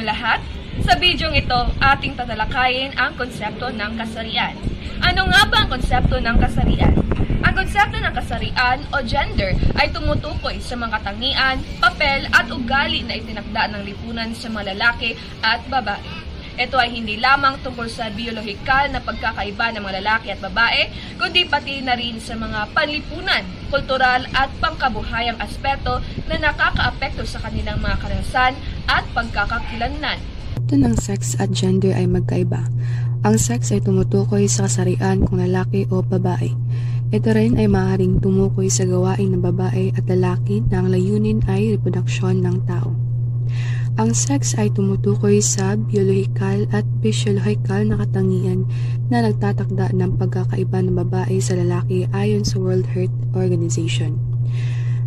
unang lahat, sa bidyong ito, ating tatalakayin ang konsepto ng kasarian. Ano nga ba ang konsepto ng kasarian? Ang konsepto ng kasarian o gender ay tumutukoy sa mga katangian, papel at ugali na itinakda ng lipunan sa mga lalaki at babae. Ito ay hindi lamang tungkol sa biolohikal na pagkakaiba ng mga lalaki at babae, kundi pati na rin sa mga panlipunan, kultural at pangkabuhayang aspeto na nakakaapekto sa kanilang mga karanasan at pagkakakilanlan. Ito ng sex at gender ay magkaiba. Ang sex ay tumutukoy sa kasarian kung lalaki o babae. Ito rin ay maaaring tumukoy sa gawain ng babae at lalaki na ang layunin ay reproduksyon ng tao. Ang sex ay tumutukoy sa biolohikal at physiological na katangian na nagtatakda ng pagkakaiba ng babae sa lalaki ayon sa World Health Organization.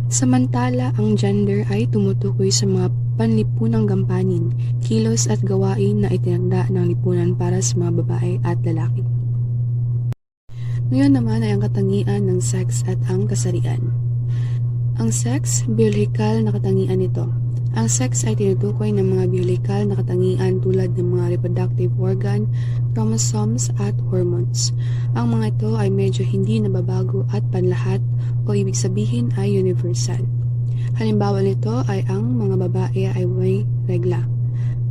Samantala, ang gender ay tumutukoy sa mga panlipunang gampanin, kilos at gawain na itinakda ng lipunan para sa mga babae at lalaki. Ngayon naman ay ang katangian ng sex at ang kasarian. Ang sex, biolohikal na katangian nito. Ang sex ay tinutukoy ng mga biolohikal na katangian tulad ng mga reproductive organ, chromosomes at hormones. Ang mga ito ay medyo hindi nababago at panlahat o ibig sabihin ay universal. Halimbawa nito ay ang mga babae ay may regla.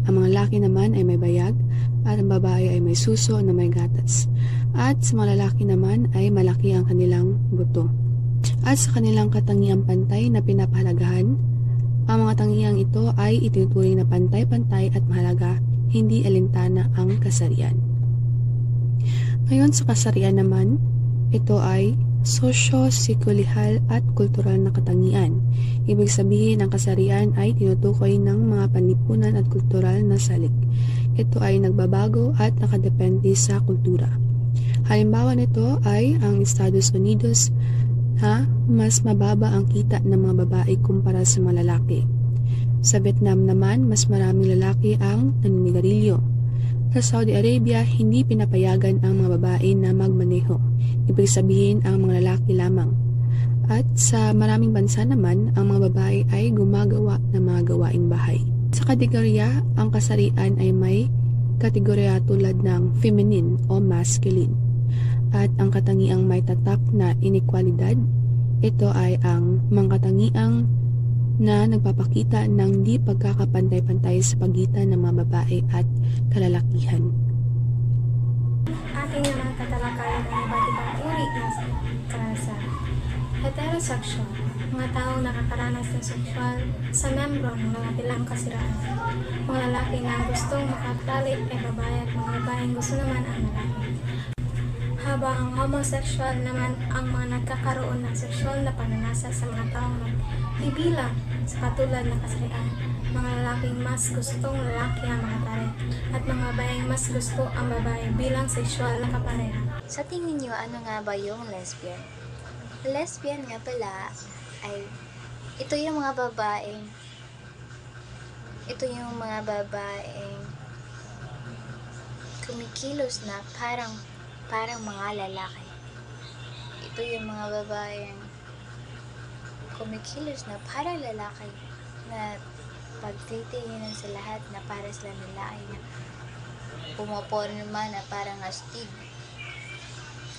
Ang mga lalaki naman ay may bayag at ang babae ay may suso na may gatas. At sa mga lalaki naman ay malaki ang kanilang buto. At sa kanilang katangiang pantay na pinapahalagahan, ang mga tangiang ito ay itinuturing na pantay-pantay at mahalaga, hindi alintana ang kasarian. Ngayon sa kasarian naman, ito ay sosyo-psikolihal at kultural na katangian. Ibig sabihin, ang kasarian ay tinutukoy ng mga panlipunan at kultural na salik. Ito ay nagbabago at nakadepende sa kultura. Halimbawa nito ay ang Estados Unidos mas mababa ang kita ng mga babae kumpara sa mga lalaki. Sa Vietnam naman, mas maraming lalaki ang naninigarilyo. Sa Saudi Arabia, hindi pinapayagan ang mga babae na magmaneho. Ibig sabihin ang mga lalaki lamang. At sa maraming bansa naman, ang mga babae ay gumagawa ng mga gawaing bahay. Sa kategorya, ang kasarian ay may kategorya tulad ng feminine o masculine. At ang katangiang may tatak na inekwalidad, ito ay ang mga katangiang na nagpapakita ng di pagkakapantay-pantay sa pagitan ng mga babae at kalalakihan. Ating naman tatalakayin ang iba't ibang uri ng karanasan. Heterosexual, mga taong nakakaranas ng sexual sa membro ng mga bilang kasiraan. Mga lalaki na gustong makatali ay babae at mga babaeng gusto naman ang lalaki. Habang ang homosexual naman ang mga nagkakaroon ng sexual na pananasa sa mga taong nagbibilang sa katulad ng kasarian. Mga lalaking mas gustong lalaki ang mga tari at mga babaeng mas gusto ang babae bilang sexual na kapareha. Sa tingin niyo, ano nga ba yung lesbian? Lesbian nga pala ay ito yung mga babaeng kumikilos na parang mga lalaki. Ito yung mga babaeng kumikilos na parang lalaki na pagtitingin sa lahat na para sila lalaki na pumaporma na parang astig.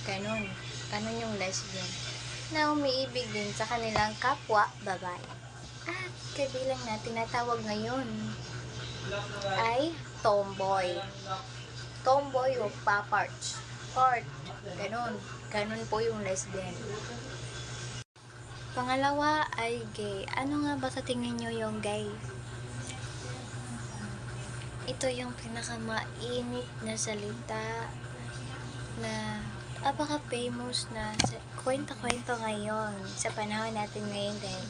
Ganun yung lesbian na umiibig din sa kanilang kapwa babae. At kabilang na tinatawag ngayon ay tomboy. Tomboy o paparts. Ganun po yung lesbian. Pangalawa ay gay. Ano nga ba sa tingin nyo yung gay? Ito yung pinakamainit na salita na apaka-famous na kwento-kwento ngayon sa panahon natin ngayon dahil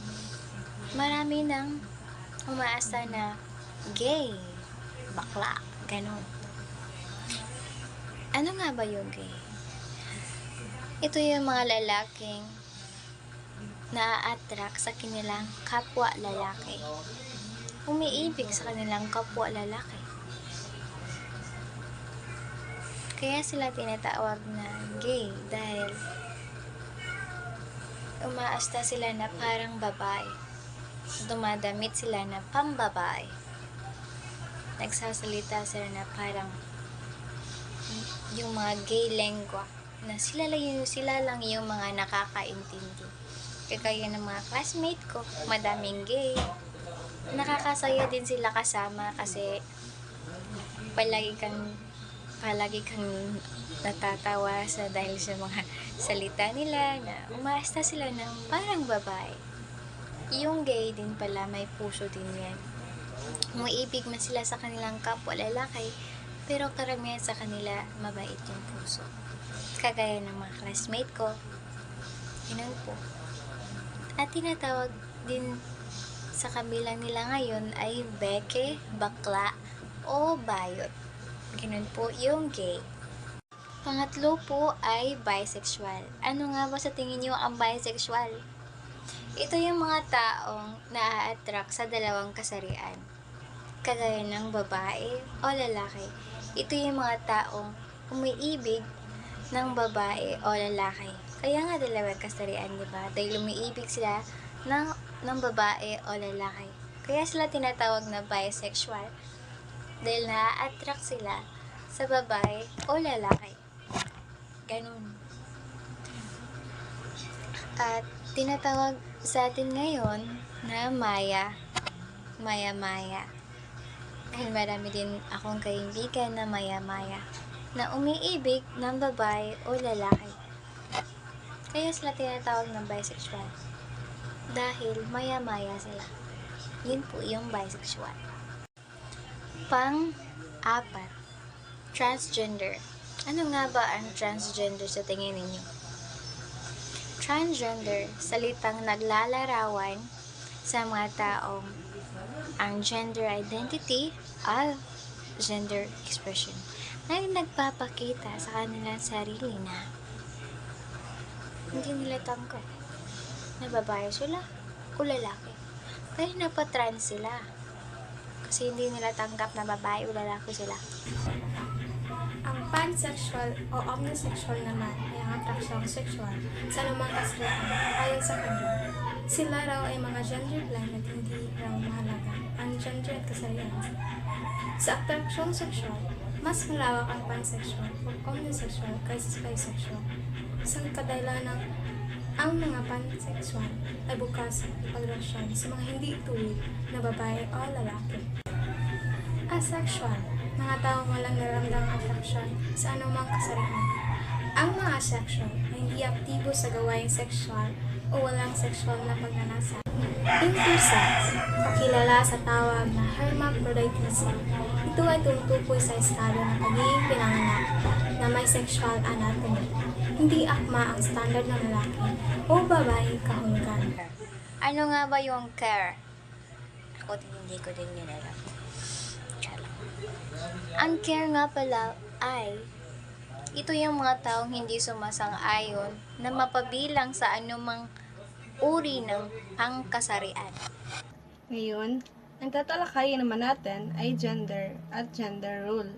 marami nang umaasa na gay, bakla, ganun. Ano nga ba yung gay? Ito yung mga lalaking na-attract sa kanilang kapwa lalaki. Umiibig sa kanilang kapwa lalaki. Kaya sila tinatawag na gay dahil umaasta sila na parang babae. Dumadamit sila na pang babae. nagsasalita sila na parang yung mga gay lengua na sila lang yung mga nakakaintindi. Kagaya ng mga classmate ko, madaming gay. Nakakasaya din sila kasama kasi palagi kang natatawa dahil sa mga salita nila na umaasta sila ng parang babae. Yung gay din pala, may puso din yan. Umiibig man sila sa kanilang kapwa lalaki, pero karamihan sa kanila mabait yung puso. Kagaya ng mga classmate ko, yun po. At tinatawag din sa kabilang nila ngayon ay beke, bakla, o bayot. Ganun po yung gay. Pangatlo po ay bisexual. Ano nga ba sa tingin nyo ang bisexual? Ito yung mga taong na-attract sa dalawang kasarian. Kagaya ng babae o lalaki. Ito yung mga taong umiibig ng babae o lalaki. Kaya nga dalawang kasarian, di ba? Dahil umiibig sila ng babae o lalaki. Kaya sila tinatawag na bisexual. Dahil na-attract sila sa babae o lalaki. Ganun. At tinatawag sa atin ngayon na maya. Dahil marami din akong kaibigan na maya na umiibig ng babae o lalaki. Kaya sila tinatawag ng bisexual. Dahil maya sila. Yun po yung bisexual. Pang-apat, transgender. Ano nga ba ang transgender sa tingin ninyo? Transgender, salitang naglalarawan sa mga taong ang gender identity o gender expression ay nagpapakita sa kanilang sarili na hindi nila tanggap na babae sila o lalaki. Kaya napatrans sila kasi hindi nila tanggap na babae o lalaki sila. Ang pansexual o omnisexual naman ay ang atraksyong sexual sa anumang kasarian ayon sa kanya. Sila raw ay mga gender blind at hindi raw mahalaga ang gender at kasarian. Sa atraksyong sexual, mas malawak ang pansexual o omnisexual kaysa sa bisexual. Isang kadahilanan ang mga pansexual ay bukas sa pagrelasyon sa mga hindi tuwid na babae o lalaki. Asexual, mga taong walang nararamdamang atraksyon sa anumang kasarian. Ang mga asexual ay hindi aktibo sa gawaing sexual o walang sexual na pagnanasa. Intersex, kakilala sa tawag na hermaphroditism. Ito ay tumutukoy sa estado ng pagiging pinanganak na may sexual anatomy. Hindi akma ang standard ng lalaki o babaeng kahulugan. Ano nga ba yung care? Ako din, hindi ko din yun alam. Ang care nga pala ay ito yung mga taong hindi sumasang-ayon na mapabilang sa anumang uri ng pangkasarian. Ngayon, ang tatalakayin naman natin ay gender at gender role.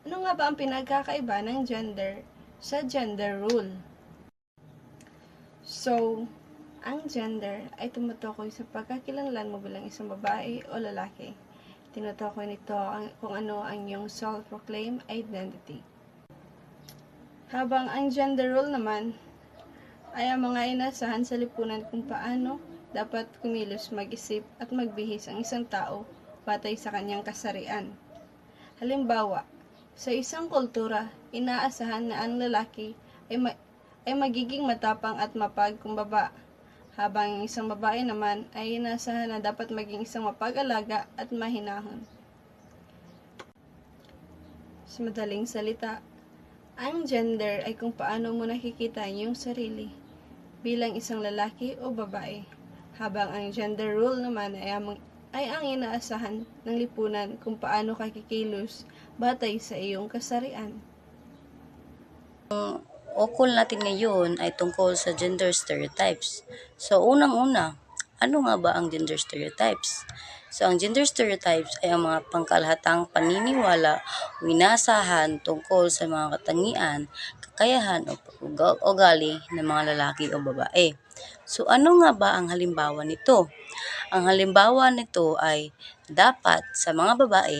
Ano nga ba ang pinagkakaiba ng gender sa gender role? So, ang gender ay tumutukoy sa pagkakilanlan mo bilang isang babae o lalaki. Tinutukoy nito kung ano ang iyong self-proclaimed identity. Habang ang gender role naman ay ang mga inasahan sa lipunan kung paano dapat kumilos, mag-isip at magbihis ang isang tao batay sa kanyang kasarian. Halimbawa, sa isang kultura, inaasahan na ang lalaki ay magiging matapang at mapagkumbaba, habang ang isang babae naman ay inaasahan na dapat maging isang mapag-alaga at mahinahon. Sa madaling salita, ang gender ay kung paano mo nakikita ang iyong sarili bilang isang lalaki o babae, habang ang gender role naman ay ang inaasahan ng lipunan kung paano ka kikilos batay sa iyong kasarian. Ukol natin ngayon ay tungkol sa gender stereotypes. So, unang-una, ano nga ba ang gender stereotypes? So, ang gender stereotypes ay ang mga pangkalahatang paniniwala o inasahan tungkol sa mga katangian, kakayahan o ugali ng mga lalaki o babae. So ano nga ba ang halimbawa nito? Ang halimbawa nito ay dapat sa mga babae,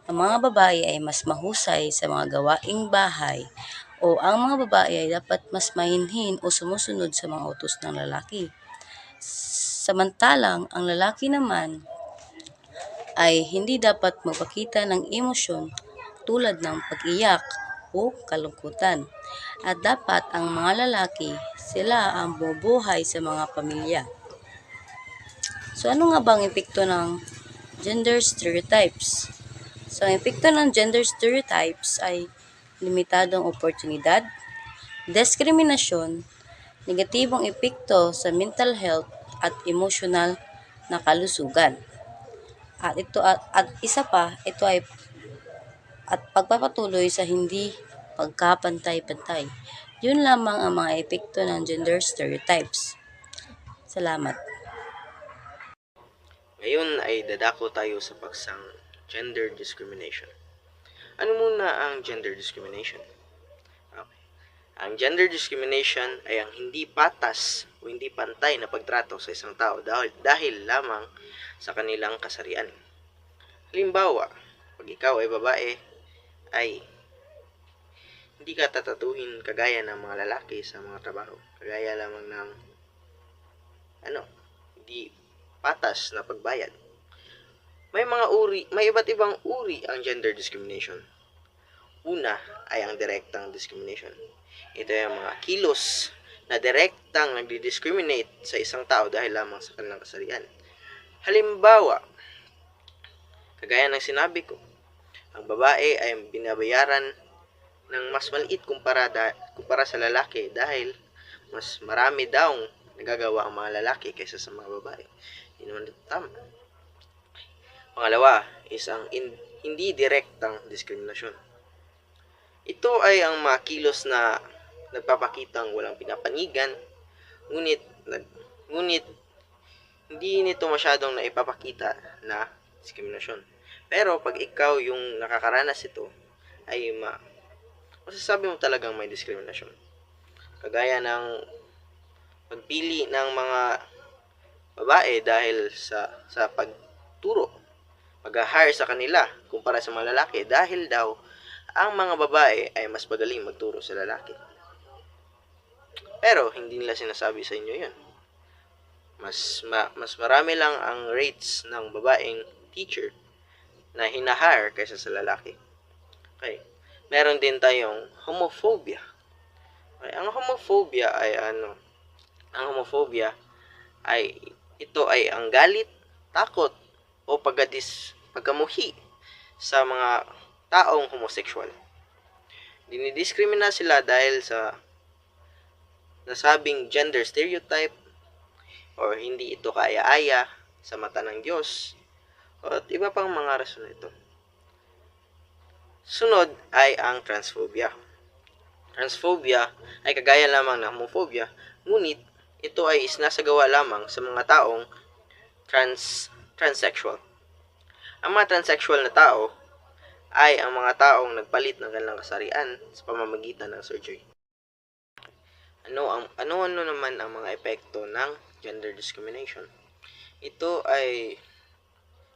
ang mga babae ay mas mahusay sa mga gawaing bahay o ang mga babae ay dapat mas mahinhin o sumusunod sa mga utos ng lalaki. Samantalang ang lalaki naman ay hindi dapat magpakita ng emosyon tulad ng pag-iyak o kalungkutan. At dapat ang mga lalaki, sila ang bumubuhay sa mga pamilya. So ano nga ba ang epekto ng gender stereotypes? So ang epekto ng gender stereotypes ay limitadong oportunidad, diskriminasyon, negatibong epekto sa mental health at emotional na kalusugan. At isa pa, ito ay pagpapatuloy sa hindi pagkapantay-pantay. Yun lamang ang mga epekto ng gender stereotypes. Salamat. Ngayon ay dadako tayo sa paksang gender discrimination. Ano muna ang gender discrimination? Okay. Ang gender discrimination ay ang hindi patas o hindi pantay na pagtrato sa isang tao dahil lamang sa kanilang kasarian. Halimbawa, pag ikaw ay babae, ay hindi ka tatatuhin kagaya ng mga lalaki sa mga trabaho. Kagaya lamang ng hindi patas na pagbayad. May iba't ibang uri ang gender discrimination. Una ay ang direktang discrimination. Ito ay ang mga kilos na direktang nagdi-discriminate sa isang tao dahil lamang sa kanilang kasarian. Halimbawa, kagaya ng sinabi ko, ang babae ay binabayaran ng mas maliit kumpara sa lalaki dahil mas marami daw nagagawa ang mga lalaki kaysa sa mga babae. Hindi naman ito tama. Pangalawa is ang hindi direktang diskriminasyon. Ito ay ang mga kilos na nagpapakitang walang pinapanigan, ngunit hindi nito masyadong naipapakita na diskriminasyon. Pero pag ikaw yung nakakaranas ito, ay masasabi mo talagang may diskriminasyon. Kagaya ng pagpili ng mga babae dahil sa pagturo, pag-hire sa kanila kumpara sa mga lalaki dahil daw ang mga babae ay mas magaling magturo sa lalaki. Pero hindi nila sinasabi sa inyo 'yun. Mas marami lang ang rates ng babaeng teacher na hinahire kaysa sa lalaki. Okay. Meron din tayong homophobia. Okay. Ang homophobia ay ito ay ang galit, takot o pagkamuhi sa mga taong homosexual. Dinidiskrimina sila dahil sa nasabing gender stereotype or hindi ito kaaya-aya sa mata ng Diyos at iba pang mga rason ito. Sunod ay ang transphobia. Transphobia ay kagaya lamang ng homophobia, ngunit ito ay isinasagawa lamang sa mga taong transsexual. Ang mga transsexual na tao ay ang mga taong nagpalit ng kanilang kasarian sa pamamagitan ng surgery. Ano naman ang mga epekto ng gender discrimination? Ito ay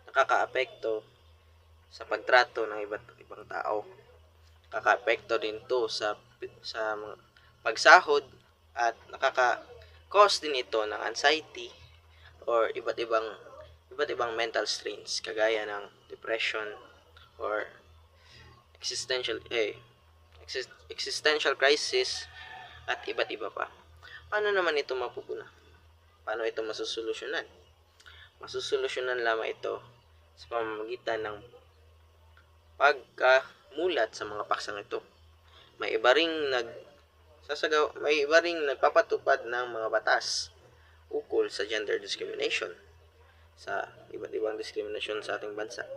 nakakaapekto sa pagtrato ng iba't ibang tao. Nakakaapekto din to sa mga pagsahod at nakaka-cause din ito ng anxiety or iba't ibang mental strains kagaya ng depression or existential crisis at iba't iba pa. Paano naman ito mapupuna? Paano ito masusolusyonan? Masusolusyonan lamang ito sa pamamagitan ng pagkamulat sa mga paksang ito. May iba ring nagpapatupad ng mga batas ukol sa gender discrimination, sa iba't ibang diskriminasyon sa ating bansa.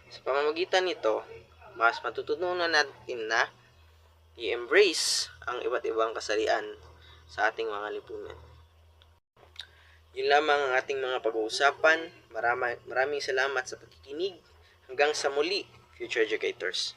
Sa pamamagitan nito, mas matututunan natin na i-embrace ang iba't ibang kasarian sa ating mga lipunan. Yun lamang ang ating mga pag-uusapan. Maraming salamat sa pakikinig. Hanggang sa muli, future educators.